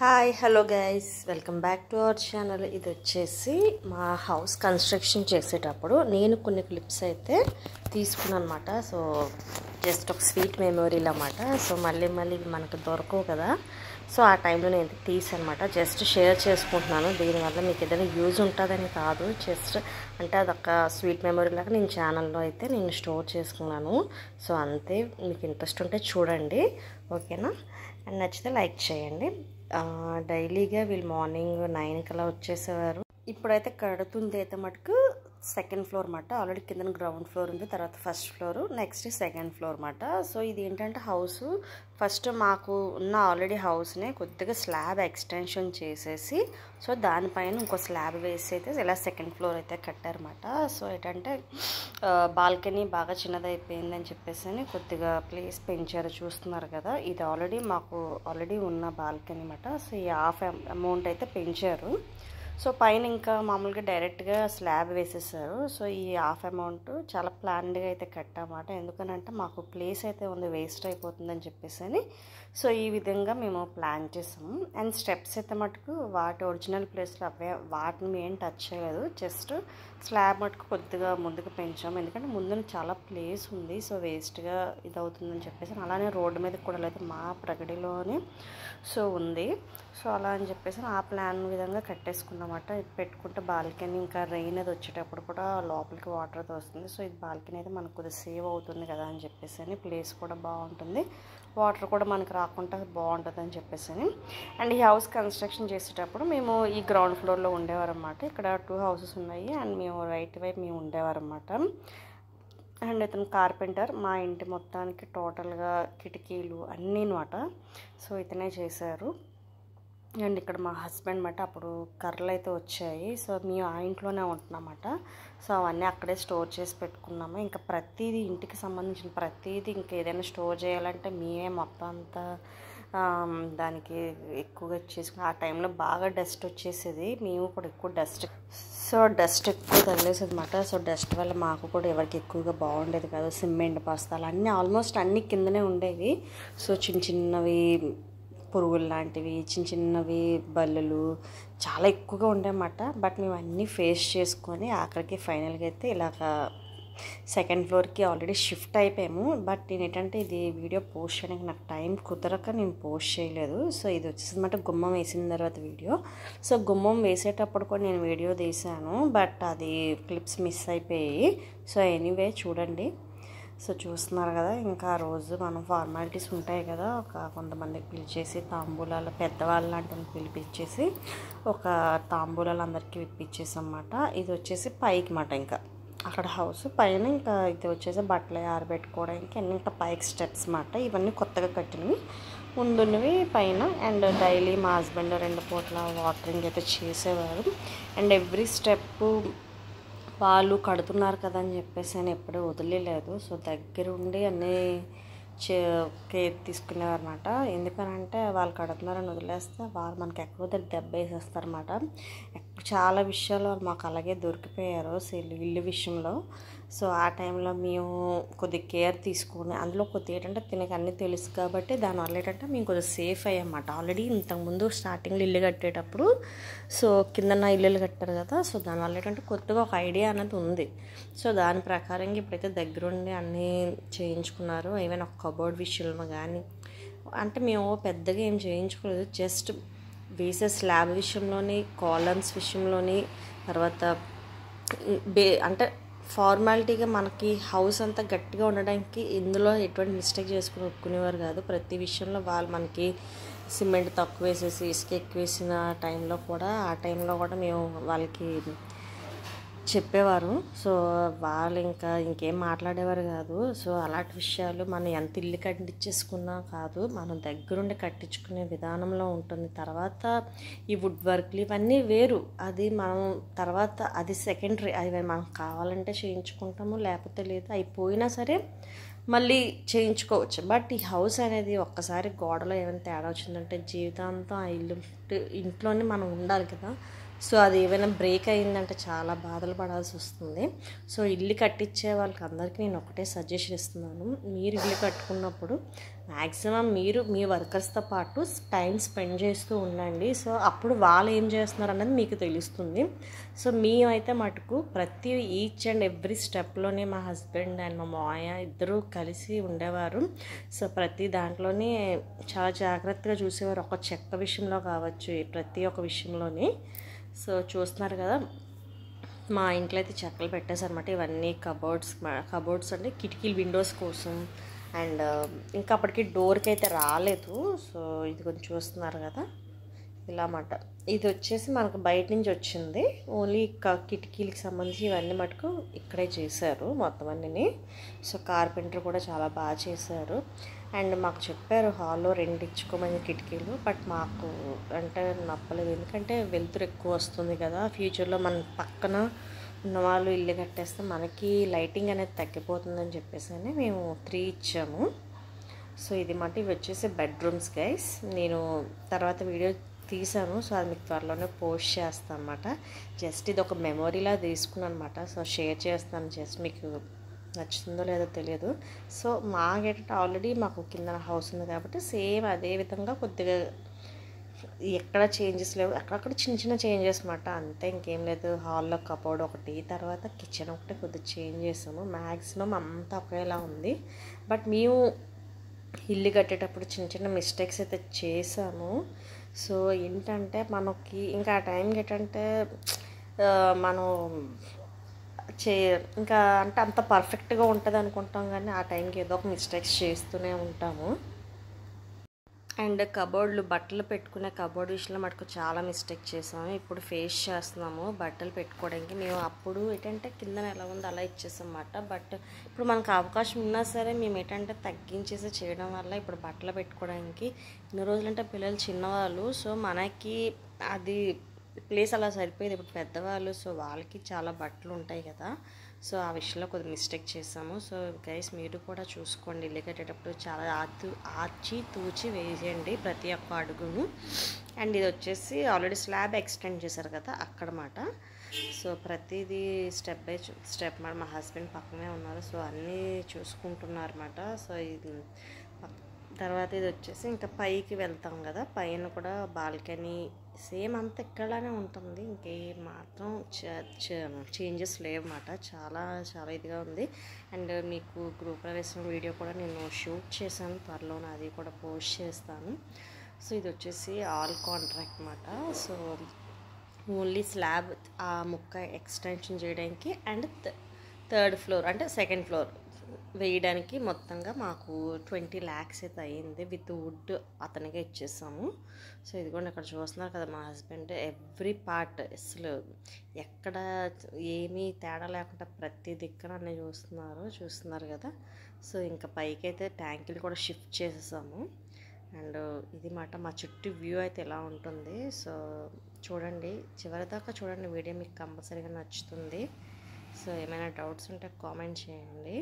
Hi hello guys, welcome back to our channel. ఇది వచ్చేసి మా హౌస్ కన్స్ట్రక్షన్ చేసేటప్పుడు నేను కొన్ని క్లిప్స్ అయితే తీసుకున్నాను అనమాట. సో జస్ట్ ఒక స్వీట్ మెమొరీలు అన్నమాట. సో మళ్ళీ మనకు దొరకవు కదా, సో ఆ టైంలో నేను తీసానమాట. జస్ట్ షేర్ చేసుకుంటున్నాను. దీనివల్ల మీకు ఏదైనా యూజ్ ఉంటుందని కాదు, జస్ట్ అంటే అదొక స్వీట్ మెమొరీ లాగా నేను ఛానల్లో అయితే నేను స్టోర్ చేసుకున్నాను. సో అంతే, మీకు ఇంట్రెస్ట్ ఉంటే చూడండి, ఓకేనా? అండ్ నచ్చితే లైక్ చేయండి. డైలీగా వీళ్ళు మార్నింగ్ 9 కల్లా వచ్చేసేవారు. ఇప్పుడైతే కడుతుంది అయితే మటుకు సెకండ్ ఫ్లోర్ మాట. ఆల్రెడీ కింద గ్రౌండ్ ఫ్లోర్ ఉంది, తర్వాత first floor, next second floor మాట. సో ఇది ఏంటంటే హౌస్ ఫస్ట్ మాకు ఉన్న ఆల్రెడీ హౌస్ని కొద్దిగా స్లాబ్ ఎక్స్టెన్షన్ చేసేసి, సో దానిపైన ఇంకో స్లాబ్ వేసి అయితే ఇలా సెకండ్ ఫ్లోర్ అయితే కట్టారన్నమాట. సో ఏంటంటే బాల్కనీ బాగా చిన్నదైపోయిందని చెప్పేసి కొద్దిగా ప్లేస్ పెంచారు, చూస్తున్నారు కదా. ఇది మాకు ఆల్రెడీ ఉన్న బాల్కనీ అన్నమాట. సో ఈ హాఫ్ అమౌంట్ అయితే పెంచారు. సో పైన ఇంకా మామూలుగా డైరెక్ట్గా స్లాబ్ వేసేసారు. సో ఈ హాఫ్ అమౌంట్ చాలా ప్లాన్డ్గా అయితే కట్టామాట. ఎందుకనంటే మాకు ప్లేస్ అయితే ఉంది, వేస్ట్ అయిపోతుందని చెప్పేసి. సో ఈ విధంగా మేము ప్లాన్ చేసాము. అండ్ స్టెప్స్ అయితే మటుకు వాటి ఒరిజినల్ ప్లేస్లో అవే, వాటిని మేము టచ్ చేయలేదు. జస్ట్ స్లాబ్ మటుకు కొద్దిగా ముందుకు పెంచాము, ఎందుకంటే ముందు చాలా ప్లేస్ ఉంది. సో వేస్ట్గా ఇది అవుతుందని చెప్పేసి. అలానే రోడ్డు మీద కూడా లేదు, మా ప్రగడిలోనే సో ఉంది. సో అలా అని చెప్పేసి ఆ ప్లాన్ విధంగా కట్టేసుకున్నమాట. ఇది పెట్టుకుంటే బాల్కనీ ఇంకా రెయిన్ అది వచ్చేటప్పుడు కూడా లోపలికి వాటర్ అయితే వస్తుంది. సో ఇది బాల్కనీ అయితే మనకు కొద్దిగా సేవ్ అవుతుంది కదా అని చెప్పేసి, ప్లేస్ కూడా బాగుంటుంది, వాటర్ కూడా మనకు రాకుండా బాగుంటుంది అని చెప్పేసి. అండ్ ఈ హౌస్ కన్స్ట్రక్షన్ చేసేటప్పుడు మేము ఈ గ్రౌండ్ ఫ్లోర్లో ఉండేవారు అన్నమాట. ఇక్కడ 2 హౌసెస్ ఉన్నాయి అండ్ మేము రైట్ వైపు మేము ఉండేవారు అన్నమాట. అండ్ ఇతను కార్పెంటర్, మా ఇంటి మొత్తానికి టోటల్గా కిటికీలు అన్నీ అనమాట. సో ఇతనే చేశారు. అండ్ ఇక్కడ మా హస్బెండ్ అన్నమాట. అప్పుడు కర్రలు అయితే వచ్చాయి, సో మేము ఆ ఇంట్లోనే ఉంటున్నామన్నమాట. సో అవన్నీ అక్కడే స్టోర్ చేసి పెట్టుకున్నాము. ఇంకా ప్రతిదీ ఇంటికి సంబంధించిన ప్రతిదీ ఇంకా ఏదైనా స్టోర్ చేయాలంటే మేమే మొత్తం అంతా దానికి ఎక్కువగా చేసుకుని, ఆ టైంలో బాగా డస్ట్ వచ్చేసేది, మేము కూడా ఎక్కువ డస్ట్ ఎక్కువ తగిలేసేది అన్నమాట. సో డస్ట్ వల్ల మాకు కూడా ఎవరికి ఎక్కువగా బాగుండేది కాదు. సిమెంట్ బస్తాలు అన్నీ ఆల్మోస్ట్ అన్నీ కిందనే ఉండేవి. సో చిన్నవి పురుగులు లాంటివి, చిన్నవి బల్లులు చాలా ఎక్కువగా ఉండేమాట. బట్ మేము అన్నీ ఫేస్ చేసుకొని ఆఖరికి ఫైనల్గా అయితే ఇలాగ సెకండ్ ఫ్లోర్కి ఆల్రెడీ షిఫ్ట్ అయిపోయాము. బట్ నేను ఏంటంటే ఇది వీడియో పోస్ట్ చేయడానికి నాకు టైం కుదరక నేను పోస్ట్ చేయలేదు. సో ఇది వచ్చేసన్నమాట గుమ్మం వేసిన తర్వాత వీడియో. సో గుమ్మం వేసేటప్పుడు కూడా నేను వీడియో తీసాను, బట్ అది క్లిప్స్ మిస్ అయిపోయాయి. సో ఎనీవే చూడండి. సో చూస్తున్నారు కదా, ఇంకా ఆ రోజు మనం ఫార్మాలిటీస్ ఉంటాయి కదా, కొంతమందికి పిలిచేసి తాంబూలాలు, పెద్దవాళ్ళ లాంటి పిలిపించేసి ఒక తాంబూలాలు అందరికీ విప్పించేసాం అన్నమాట. ఇది వచ్చేసి పైకి మాట, ఇంకా అక్కడ హౌస్ పైన, ఇంకా ఇది వచ్చేసి బట్టలు ఆరబెట్టుకోవడానికి అన్నీ ఇంకా పైకి స్టెప్స్ అన్నమాట. ఇవన్నీ కొత్తగా కట్టినవి, ముందున్నవి పైన. అండ్ డైలీ మా హస్బెండ్ 2 పూట్ల వాటరింగ్ అయితే చేసేవారు. అండ్ ఎవ్రీ స్టెప్ వాళ్ళు కడుతున్నారు కదా అని చెప్పేసి నేను ఎప్పుడూ వదిలేదు. సో దగ్గరుండి అన్నీ కేర్ తీసుకునేవారు అనమాట. ఎందుకనంటే వాళ్ళు కడుతున్నారని వదిలేస్తే వాళ్ళు మనకి ఎక్కడో దెబ్బ వేసేస్తారన్నమాట. చాలా విషయాలు వాళ్ళు మాకు అలాగే దొరికిపోయారు ఇల్లు విషయంలో. సో ఆ టైంలో మేము కొద్దిగా కేర్ తీసుకుని, అందులో కొద్దిగా ఏంటంటే తినక అన్నీ తెలుసు కాబట్టి దానివల్ల ఏంటంటే మేము కొద్దిగా సేఫ్ అయ్యామన్నమాట. ఆల్రెడీ ఇంతకుముందు స్టార్టింగ్లో ఇల్లు కట్టేటప్పుడు సో కిందన్న ఇల్లులు కట్టారు కదా, సో దానివల్ల ఏంటంటే కొత్తగా ఒక ఐడియా అనేది ఉంది. సో దాని ప్రకారంగా ఇప్పుడైతే దగ్గరుండి అన్నీ చేయించుకున్నారు. ఈవెన్ ఒక కబోర్డ్ విషయంలో కానీ, అంటే మేము పెద్దగా ఏం చేయించుకోలేదు, జస్ట్ వేసే స్లాబ్ విషయంలోని, కాలమ్స్ విషయంలోని, తర్వాత అంటే ఫార్మాలిటీగా మనకి హౌస్ అంతా గట్టిగా ఉండడానికి ఇందులో ఎటువంటి మిస్టేక్ చేసుకుని ఒప్పుకునేవారు కాదు. ప్రతి విషయంలో వాళ్ళు మనకి సిమెంట్ తక్కువ వేసేసి ఇసుక ఎక్కువ వేసిన టైంలో కూడా, ఆ టైంలో కూడా మేము వాళ్ళకి చెప్పేవారు. సో వాళ్ళు ఇంకేం మాట్లాడేవారు కాదు. సో అలాంటి విషయాలు మనం ఎంత ఇల్లు కట్టించేసుకున్నా కాదు, మనం దగ్గరుండి కట్టించుకునే విధానంలో ఉంటుంది. తర్వాత ఈ వుడ్ వర్క్లు ఇవన్నీ వేరు, అది మనం తర్వాత అది సెకండరీ, అవి మనం కావాలంటే చేయించుకుంటాము, లేకపోతే లేదు, అయిపోయినా సరే మళ్ళీ చేయించుకోవచ్చు. బట్ ఈ హౌస్ అనేది ఒక్కసారి గోడలో ఏమైనా తేడా వచ్చిందంటే జీవితాంతం ఆ ఇంట్లోనే మనం ఉండాలి కదా. సో అది ఏమైనా బ్రేక్ అయిందంటే చాలా బాధలు పడాల్సి వస్తుంది. సో ఇల్లు కట్టించే వాళ్ళకి అందరికీ నేను ఒకటే సజెషన్ ఇస్తున్నాను, మీరు ఇల్లు కట్టుకున్నప్పుడు మ్యాక్సిమం మీరు మీ వర్కర్స్తో పాటు టైం స్పెండ్ చేస్తూ ఉండండి. సో అప్పుడు వాళ్ళు ఏం చేస్తున్నారు అన్నది మీకు తెలుస్తుంది. సో మేమైతే మటుకు ప్రతి ఈచ్ అండ్ ఎవ్రీ స్టెప్లోనే మా హస్బెండ్ అండ్ మా మాయ ఇద్దరూ కలిసి ఉండేవారు. సో ప్రతి దాంట్లోనే చాలా జాగ్రత్తగా చూసేవారు, ఒక చెక్క విషయంలో కావచ్చు, ప్రతి ఒక్క విషయంలోని. సో చూస్తున్నారు కదా, మా ఇంట్లో అయితే చెక్కలు పెట్టేసారన్నమాట. ఇవన్నీ కబోర్డ్స్ అంటే కిటికీలు విండోస్ కోసం. అండ్ ఇంకా అప్పటికి డోర్కి అయితే రాలేదు. సో ఇది కొంచెం చూస్తున్నారు కదా ఇలా మాట. ఇది వచ్చేసి మనకు బయట నుంచి వచ్చింది, ఓన్లీ కిటికీలకి సంబంధించి ఇవన్నీ మటుకు ఇక్కడే చేశారు మొత్తం అన్నీ. సో కార్పెంటర్ కూడా చాలా బాగా చేశారు. అండ్ మాకు చెప్పారు హాల్లో 2 ఇచ్చుకోమని కిటికీలు, బట్ మాకు అంటే నప్పలేదు. ఎందుకంటే వెలుతురు ఎక్కువ వస్తుంది కదా, ఫ్యూచర్లో మన పక్కన ఉన్నవాళ్ళు ఇల్లు కట్టేస్తే మనకి లైటింగ్ అనేది తగ్గిపోతుందని చెప్పేసి మేము 3 ఇచ్చాము. సో ఇది మాట. ఇవి వచ్చేసి బెడ్రూమ్స్ గైస్. నేను తర్వాత వీడియో తీసాను, సో అది మీకు త్వరలోనే పోస్ట్ చేస్తాను అనమాట. జస్ట్ ఇది ఒక మెమొరీలా తీసుకున్నాను అనమాట. సో షేర్ చేస్తాను, జస్ట్ మీకు నచ్చుతుందో లేదో తెలియదు. సో మాకేంటంటే ఆల్రెడీ మాకు కింద హౌస్ ఉంది కాబట్టి సేమ్ అదే విధంగా కొద్దిగా ఎక్కడ చేంజెస్ లేవు, అక్కడక్కడ చిన్న చిన్న చేంజెస్ అనమాట, అంతే, ఇంకేం లేదు. హాల్లో కబోర్డ్ ఒకటి, తర్వాత కిచెన్ ఒకటి కొద్దిగా చేంజ్ చేసాము. మ్యాక్సిమం అంతా ఒకేలా ఉంది. బట్ మేము ఇల్లు కట్టేటప్పుడు చిన్న చిన్న మిస్టేక్స్ అయితే చేసాము. సో ఏంటంటే మనకి ఇంకా ఆ టైంకి ఏంటంటే మనం ఇంకా అంటే అంత పర్ఫెక్ట్గా ఉంటుంది అనుకుంటాం, కానీ ఆ టైంకి ఏదో ఒక మిస్టేక్స్ చేస్తూనే ఉంటాము. అండ్ కబోర్డ్లు, బట్టలు పెట్టుకునే కబోర్డ్ విషయంలో మటుకు చాలా మిస్టేక్ చేసాము. ఇప్పుడు ఫేస్ చేస్తున్నాము బట్టలు పెట్టుకోవడానికి. మేము అప్పుడు ఏంటంటే కింద ఎలా ఉందో అలా ఇచ్చేసాం అన్నమాట. బట్ ఇప్పుడు మనకు అవకాశం ఉన్నా సరే మేము ఏంటంటే తగ్గించేసి చేయడం వల్ల ఇప్పుడు బట్టలు పెట్టుకోవడానికి ఇన్ని రోజులంటే పిల్లలు చిన్నవాళ్ళు, సో మనకి అది ప్లేస్ అలా సరిపోయేది. ఇప్పుడు పెద్దవాళ్ళు, సో వాళ్ళకి చాలా బట్టలు ఉంటాయి కదా, సో ఆ విషయంలో కొద్దిగా మిస్టేక్ చేసాము. సో గైస్ మీరు కూడా చూసుకోండి, ఇల్లు కట్టేటప్పుడు చాలా ఆచి తూచి వేసేయండి ప్రతి ఒక్క అడుగును. అండ్ ఇది వచ్చేసి ఆల్రెడీ స్లాబ్ ఎక్స్టెండ్ చేశారు కదా అక్కడమాట. సో ప్రతిదీ స్టెప్ బై స్టెప్ మా హస్బెండ్ పక్కనే ఉన్నారు, సో అన్నీ చూసుకుంటున్నారు అన్నమాట. సో ఇది తర్వాత ఇది వచ్చేసి ఇంకా పైకి వెళ్తాం కదా, పైన కూడా బాల్కనీ సేమ్ అంతా ఇక్కడనే ఉంటుంది, ఇంకే మాత్రం చేంజెస్ లేవన్నమాట. చాలా చాలా ఇదిగా ఉంది. అండ్ మీకు గృహప్రవేశం వీడియో కూడా నేను షూట్ చేశాను, త్వరలోనే అది కూడా పోస్ట్ చేస్తాను. సో ఇది వచ్చేసి ఆల్ కాంట్రాక్ట్ అన్నమాట. సో ఓన్లీ స్లాబ్ ఆ ముక్క ఎక్స్టెన్షన్ చేయడానికి అండ్ 3rd ఫ్లోర్ అంటే 2nd ఫ్లోర్ వేయడానికి మొత్తంగా మాకు 20 lakhs అయితే అయ్యింది. విత్ వుడ్ అతనిగా ఇచ్చేసాము. సో ఇదిగోండి ఇక్కడ చూస్తున్నారు కదా, మా హస్బెండ్ ఎవ్రీ పార్ట్ అసలు ఎక్కడ ఏమీ తేడా లేకుండా ప్రతి దిక్కున అన్నీ చూస్తున్నారు కదా. సో ఇంకా పైకి అయితే ట్యాంకులు కూడా షిఫ్ట్ చేసేసాము. అండ్ ఇది మాట మా చుట్టూ వ్యూ అయితే ఎలా ఉంటుంది. సో చూడండి, చివరిదాకా చూడండి, వీడియో మీకు కంపల్సరీగా నచ్చుతుంది. సో ఏమైనా డౌట్స్ ఉంటే కామెంట్ చేయండి.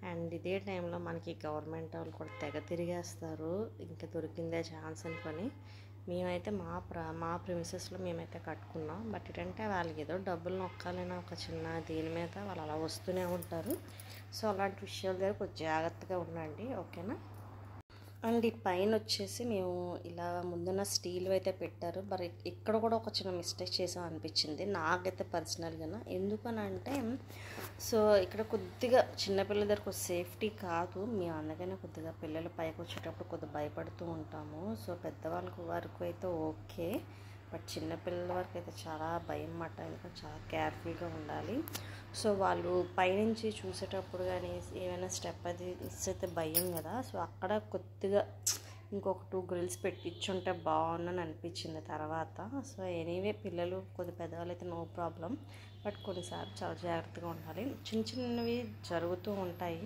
అండ్ ఇదే టైంలో మనకి గవర్నమెంట్ వాళ్ళు కూడా తెగ తిరిగేస్తారు, ఇంకా దొరికిందే ఛాన్స్ అనుకొని మేమైతే మా ప్రిమిసెస్లో మేమైతే కట్టుకున్నాం. బట్ ఏంటంటే వాళ్ళకి ఏదో డబ్బులు నొక్కాలైనా ఒక చిన్న దీని మీద వాళ్ళు అలా వస్తూనే ఉంటారు. సో అలాంటి విషయాల దగ్గర కొంచెం జాగ్రత్తగా ఉండండి, ఓకేనా. అండ్ ఈ పైన వచ్చేసి మేము ఇలా ముందున్న స్టీల్ అయితే పెట్టారు, మరి ఇక్కడ కూడా ఒక చిన్న మిస్టేక్ చేసాం అనిపించింది నాకైతే పర్సనల్గా. ఎందుకనంటే సో ఇక్కడ కొద్దిగా చిన్నపిల్లల దగ్గర సేఫ్టీ కాదు, మేము అందుకనే కొద్దిగా పిల్లలు పైకి వచ్చేటప్పుడు కొద్దిగా భయపడుతూ ఉంటాము. సో పెద్దవాళ్ళ వరకు అయితే ఓకే, బట్ చిన్నపిల్లల వరకు అయితే చాలా భయం అన్నమాట, ఎందుకంటే చాలా కేర్ఫుల్గా ఉండాలి. సో వాళ్ళు పైనుంచి చూసేటప్పుడు కానీ ఏమైనా స్టెప్ అది మిస్ అయితే భయం కదా. సో అక్కడ కొద్దిగా ఇంకొక 2 గ్రిల్స్ పెట్టించుంటే బాగుందని అనిపించింది తర్వాత. సో ఎనీవే పిల్లలు కొద్ది పెద్దవాళ్ళు అయితే నో ప్రాబ్లం, బట్ కొన్నిసార్లు చాలా జాగ్రత్తగా ఉండాలి, చిన్న చిన్నవి జరుగుతూ ఉంటాయి.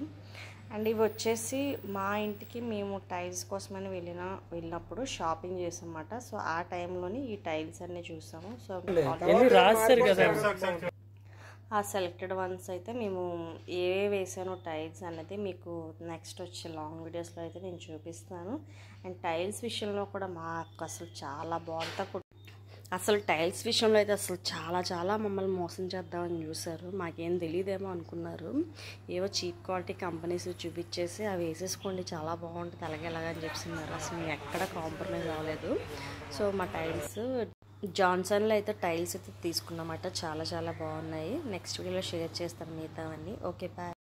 అండ్ ఇవి వచ్చేసి మా ఇంటికి మేము టైల్స్ కోసమని వెళ్ళినప్పుడు షాపింగ్ చేసామన్నమాట. సో ఆ టైంలోని ఈ టైల్స్ అన్నీ చూసాము. సో ఆ సెలెక్టెడ్ వన్స్ అయితే మేము ఏవే వేసానో టైల్స్ అనేది మీకు నెక్స్ట్ వచ్చే లాంగ్ వీడియోస్లో అయితే నేను చూపిస్తాను. అండ్ టైల్స్ విషయంలో కూడా మాకు అసలు చాలా బాగుంటుంది. అసలు టైల్స్ విషయంలో అయితే అసలు చాలా మమ్మల్ని మోసం చేద్దామని చూసారు. మాకేం తెలియదేమో అనుకున్నారు. ఏవో చీప్ క్వాలిటీ కంపెనీస్ చూపించేసి అవి వేసేసుకోండి చాలా బాగుంటుంది అలాగే అని చెప్తున్నారు. అసలు మేము ఎక్కడ కాంప్రమైజ్ అవ్వలేదు. సో మా టైల్స్ జాన్సన్లో అయితే టైల్స్ అయితే తీసుకున్నమాట. చాలా బాగున్నాయి. నెక్స్ట్ వీడియోలో షేర్ చేస్తాను మిగతావన్నీ. Okay bye.